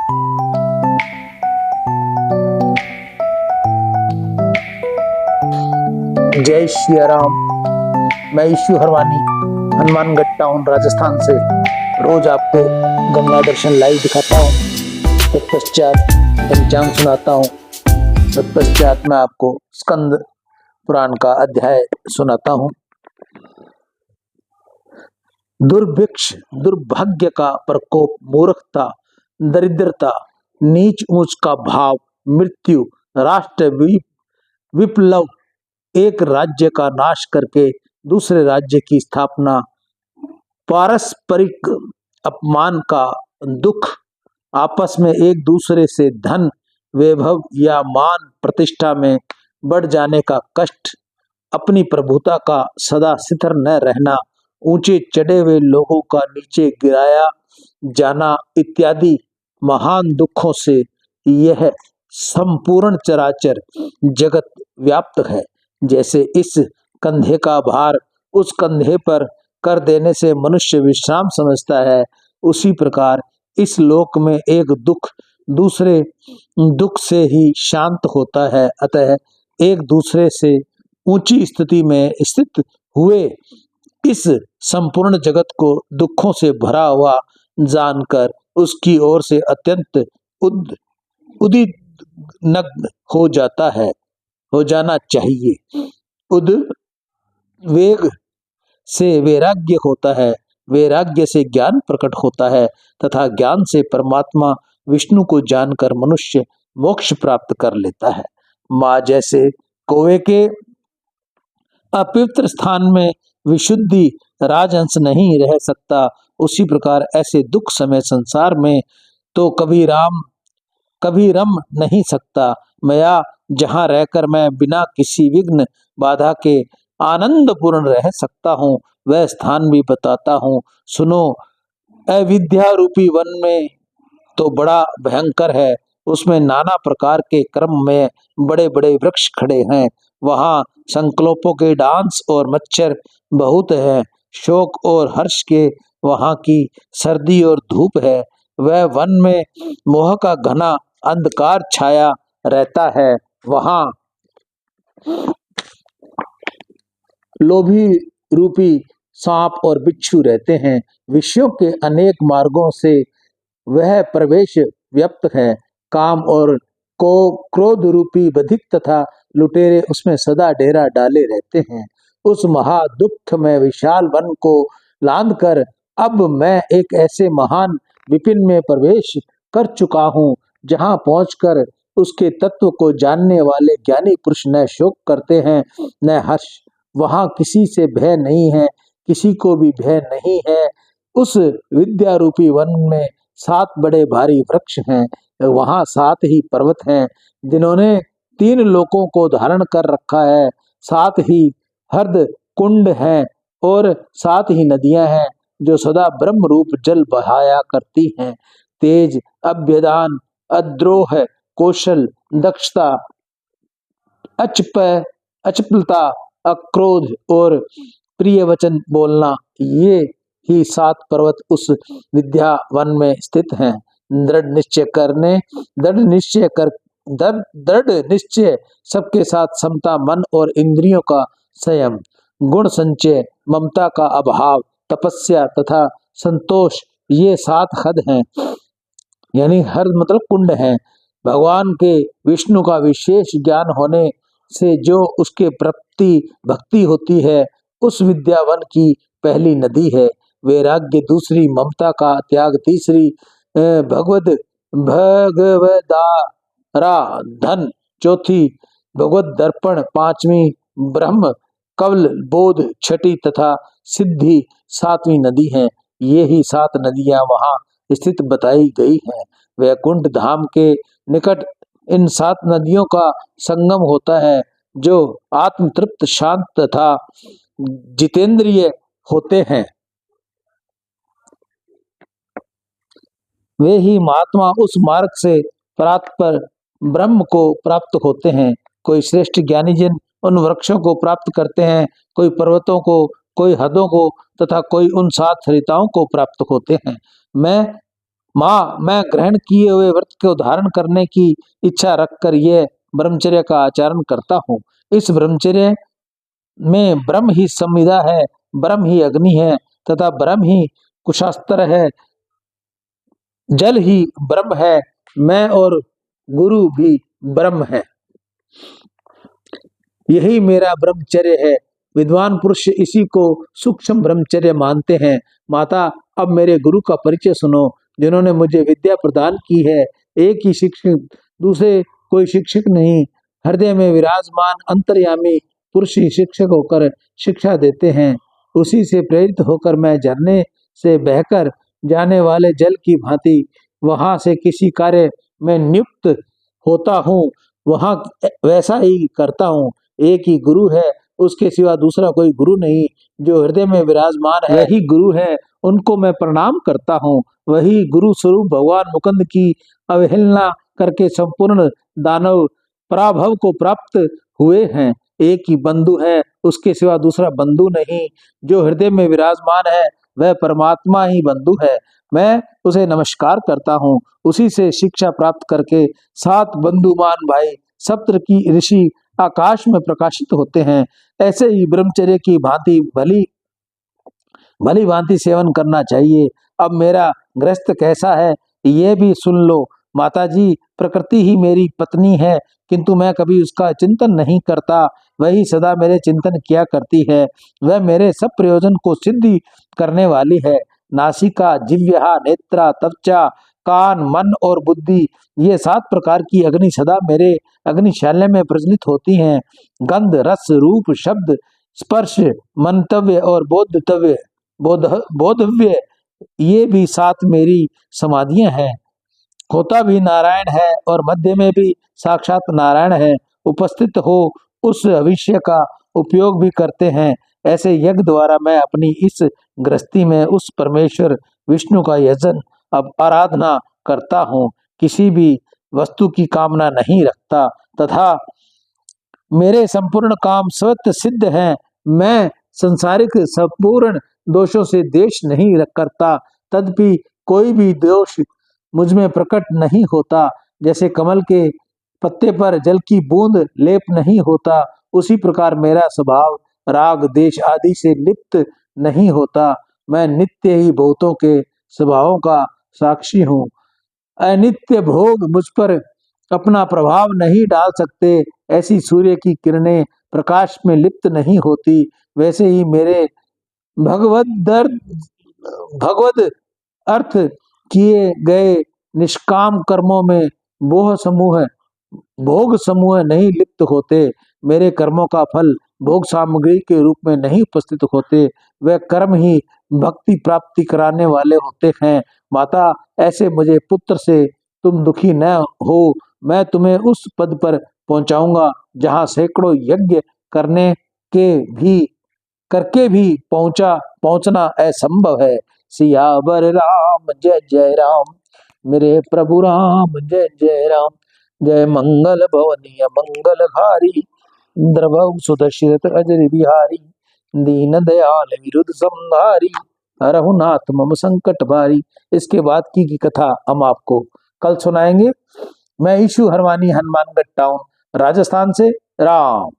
जय श्री राम। मैं issue Harwani Hanumangarh town Rajasthan से रोज आपको गंगा दर्शन लाइव दिखाता हूँ। तत्पश्चात पंचांग सुनाता हूँ। तत्पश्चात मैं आपको स्कंद पुराण का अध्याय सुनाता हूँ। दुर्भिक्ष, दुर्भाग्य का प्रकोप, मूर्खता, दरिद्रता, नीच ऊंच का भाव, मृत्यु, राष्ट्र विप्लव, एक राज्य का नाश करके दूसरे राज्य की स्थापना, पारस्परिक अपमान का दुख, आपस में एक दूसरे से धन, वैभव या मान प्रतिष्ठा में बढ़ जाने का कष्ट, अपनी प्रभुता का सदा स्थिर न रहना, ऊंचे चढ़े हुए लोगों का नीचे गिराया जाना इत्यादि महान दुखों से यह संपूर्ण चराचर जगत व्याप्त है। जैसे इस कंधे का भार उस कंधे पर कर देने से मनुष्य विश्राम समझता है, उसी प्रकार इस लोक में एक दुख दूसरे दुख से ही शांत होता है। अतः एक दूसरे से ऊंची स्थिति में स्थित हुए इस संपूर्ण जगत को दुखों से भरा हुआ जानकर उसकी ओर से अत्यंत उद्विग्न हो जाना चाहिए। उद्वेग से वैराग्य होता है, वैराग्य से ज्ञान प्रकट होता है तथा ज्ञान से परमात्मा विष्णु को जानकर मनुष्य मोक्ष प्राप्त कर लेता है। माँ जैसे कौवे के अपवित्र स्थान में विशुद्धि राजहंस नहीं रह सकता, उसी प्रकार ऐसे दुख समय संसार में तो कभी रम नहीं सकता। मैं जहाँ रहकर मैं बिना किसी विघ्न बाधा के आनंद पूर्ण रह सकता हूँ, वह स्थान भी बताता हूँ। सुनो, अविद्या रूपी वन में तो बड़ा भयंकर है, उसमें नाना प्रकार के क्रम में बड़े बड़े वृक्ष खड़े हैं। वहाँ संकल्पों के डांस और मच्छर बहुत है, शोक और हर्ष के वहाँ की सर्दी और धूप है। वह वन में मोह का घना अंधकार छाया रहता है। वहाँ लोभी रूपी सांप और बिच्छू रहते हैं। विषयों के अनेक मार्गों से वह प्रवेश व्याप्त है। काम और क्रोध रूपी बधिक तथा लुटेरे उसमें सदा डेरा डाले रहते हैं। उस महा दुख में विशाल वन को लांघ कर अब मैं एक ऐसे महान विपिन में प्रवेश कर चुका हूँ, जहाँ पहुंचकर उसके तत्व को जानने वाले ज्ञानी पुरुष न शोक करते हैं न हर्ष। वहाँ किसी से भय नहीं है, किसी को भी भय नहीं है। उस विद्या रूपी वन में 7 बड़े भारी वृक्ष हैं। वहाँ 7 ही पर्वत हैं, जिन्होंने 3 लोकों को धारण कर रखा है। 7 ही हृद कुंड हैं और 7 ही नदियां हैं, जो सदा ब्रह्म रूप जल बहाया करती हैं। तेज, अभ्यदान, अद्रोह, कौशल, दक्षता, अचपलता, अक्रोध और प्रिय वचन बोलना, ये ही 7 पर्वत उस विद्या वन में स्थित हैं। दृढ़ निश्चय, सबके साथ समता, मन और इंद्रियों का संयम, गुण संचय, ममता का अभाव, तपस्या तथा संतोष, ये 7 हद हैं। यानी हर मतलब कुंड हैं। भगवान के विष्णु का विशेष ज्ञान होने से जो उसके प्रति भक्ति होती है, उस विद्यावन की पहली नदी है वैराग्य, दूसरी ममता का त्याग, तीसरी भगवदारा धन, चौथी भगवत दर्पण, 5वीं ब्रह्म कवल बोध, 6ठी तथा सिद्धि 7वीं नदी है। ये ही 7 नदियां वहाँ स्थित बताई गई हैं। वैकुंठ धाम के निकट इन 7 नदियों का संगम होता है, जो आत्म तृप्त, शांत तथा जितेंद्रिय होते हैं। वे ही महात्मा उस मार्ग से प्राप्त ब्रह्म को प्राप्त होते हैं। कोई श्रेष्ठ ज्ञानी जन उन वृक्षों को प्राप्त करते हैं, कोई पर्वतों को, कोई हदों को तथा कोई उन 7 सरिताओं को प्राप्त होते हैं। मैं माँ, मैं ग्रहण किए हुए व्रत को धारण करने की इच्छा रखकर यह ब्रह्मचर्य का आचरण करता हूँ। इस ब्रह्मचर्य में ब्रह्म ही संविदा है, ब्रह्म ही अग्नि है तथा ब्रह्म ही कुशास्त्र है, जल ही ब्रह्म है, मैं और गुरु भी ब्रह्म है। यही मेरा ब्रह्मचर्य है। विद्वान पुरुष इसी को सूक्ष्म ब्रह्मचर्य मानते हैं। माता, अब मेरे गुरु का परिचय सुनो, जिन्होंने मुझे विद्या प्रदान की है। एक ही शिक्षक, दूसरे कोई शिक्षक नहीं। हृदय में विराजमान अंतर्यामी पुरुष ही शिक्षक होकर शिक्षा देते हैं। उसी से प्रेरित होकर मैं झरने से बहकर जाने वाले जल की भांति वहां से किसी कार्य में नियुक्त होता हूँ, वहां वैसा ही करता हूँ। एक ही गुरु है, उसके सिवा दूसरा कोई गुरु नहीं। जो हृदय में विराजमान है वही गुरु है, उनको मैं प्रणाम करता हूँ। वही गुरु स्वरूप भगवान मुकुंद की अवहेलना करके संपूर्ण दानव पराभव को प्राप्त हुए हैं। एक ही बंधु है, उसके सिवा दूसरा बंधु नहीं। जो हृदय में विराजमान है वह परमात्मा ही बंधु है। मैं उसे नमस्कार करता हूँ। उसी से शिक्षा प्राप्त करके 7 बंधुमान भाई सप्त की ऋषि आकाश में प्रकाशित होते हैं। ऐसे ही ब्रह्मचर्य की भांति भली भली भांति सेवन करना चाहिए। अब मेरा गृहस्थ कैसा है ये भी सुन लो। माताजी, प्रकृति ही मेरी पत्नी है, किंतु मैं कभी उसका चिंतन नहीं करता। वही सदा मेरे चिंतन किया करती है। वह मेरे सब प्रयोजन को सिद्धि करने वाली है। नासिका, जिह्वा, नेत्रा, त्वचा, कान, मन और बुद्धि, ये 7 प्रकार की अग्नि सदा मेरे अग्निशाल्य में प्रज्वलित होती हैं। गंध, रस, रूप, शब्द, स्पर्श, मंतव्य और बोधव्य, ये भी 7 मेरी समाधियां हैं। होता भी नारायण है और मध्य में भी साक्षात नारायण है उपस्थित हो उस भविष्य का उपयोग भी करते हैं। ऐसे यज्ञ द्वारा मैं अपनी इस गृहस्थी में उस परमेश्वर विष्णु का यजन अब आराधना करता हूँ। किसी भी वस्तु की कामना नहीं रखता तथा मेरे संपूर्ण काम स्वतः सिद्ध हैं। मैं संसारिक संपूर्ण दोषों से द्वेष नहीं करता, तदपि कोई भी दोष मुझ में प्रकट नहीं होता। जैसे कमल के पत्ते पर जल की बूंद लेप नहीं होता, उसी प्रकार मेरा स्वभाव राग देश आदि से लिप्त नहीं होता। मैं नित्य ही भूतों के स्वभावों का साक्षी हूँ। अनित्य भोग मुझ पर अपना प्रभाव नहीं डाल सकते। ऐसी सूर्य की किरणें प्रकाश में लिप्त नहीं होती, वैसे ही मेरे भगवद अर्थ किए गए निष्काम कर्मों में भोग समूह नहीं लिप्त होते। मेरे कर्मों का फल भोग सामग्री के रूप में नहीं उपस्थित होते, वह कर्म ही भक्ति प्राप्ति कराने वाले होते हैं। माता, ऐसे मुझे पुत्र से तुम दुखी न हो। मैं तुम्हें उस पद पर पहुंचाऊंगा जहां सैकड़ों यज्ञ करके भी पहुंचना असंभव है। सियावर राम जय जय राम, मेरे प्रभु राम जय जय राम। जय मंगल भवनीय मंगल हारी, द्रवौ सुदशरथ अजर बिहारी। दीन दयाल विरुद्ध संहारी, हरहु नाथ मम संकट भारी। इसके बाद की कथा हम आपको कल सुनाएंगे। मैं ईशु हरवानी, हनुमानगढ़ टाउन, राजस्थान से। राम।